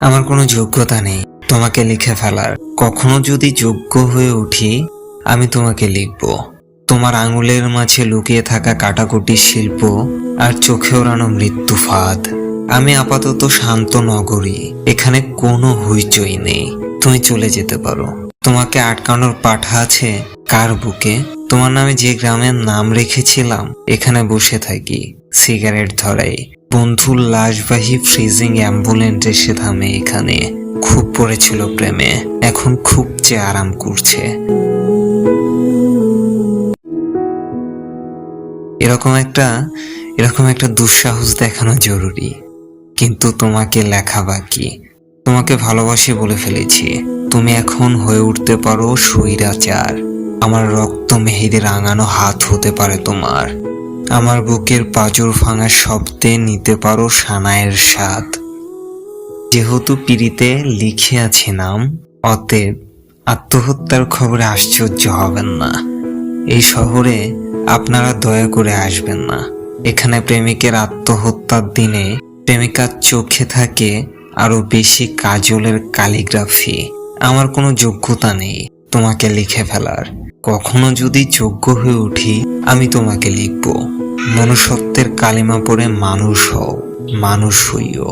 আমার কোনো যোগ্যতা নেই তোমাকে লিখে ফেলার। কখনো যদি যোগ্য হয়ে উঠি আমি তোমাকে লিখব। তোমার আঙুলের মাঝে লুকিয়ে থাকা কাটাকুটির শিল্প আর চোখে ওড়ানো মৃত্যু ফাঁদ। আমি আপাতত শান্ত নগরী, এখানে কোনো হইচই নেই। তুমি চলে যেতে পারো। তোমাকে আটকানোর পাঠা আছে কার বুকে? তোমার নামে যে গ্রামের নাম রেখেছিলাম এখানে বসে থাকি সিগারেট ধরাই। বন্ধুর লাশবাহী ফ্রিজিং অ্যাম্বুলেন্স এসে থামে এখানে। খুব পড়েছিল প্রেমে, এখন খুব চেয়ে আরাম করছে। এরকম একটা দুঃসাহস দেখানো জরুরি, কিন্তু তোমাকে লেখা বাকি। তোমাকে ভালোবাসি বলে ফেলেছি। তুমি এখন হয়ে উঠতে পারো স্বৈরাচার। আমার রক্ত মেহেদি রাঙানো হাত হতে পারে তোমার। আমার বুকের পাঁজর ভাঙার শব্দে নিতে পারো সানাইয়ের স্বাদ। যেহেতু পিড়িতে লিখে আছে নাম, অতএব আত্মহত্যার খবরে আশ্চর্য হবেন না। এই শহরে আপনারা দয়া করে আসবেন না। এখানে প্রেমিকের আত্মহত্যার দিনে প্রেমিকার চোখে থাকে আরো বেশি কাজলের ক্যালিগ্রাফি। আমার কোনো যোগ্যতা নেই তোমাকে লিখে ফেলার। কখনো যদি যোগ্য হয়ে উঠি আমি তোমাকে লিখব। মনুষ্যত্বের কালিমা পড়ে মানুষ হও, মানুষ হইও।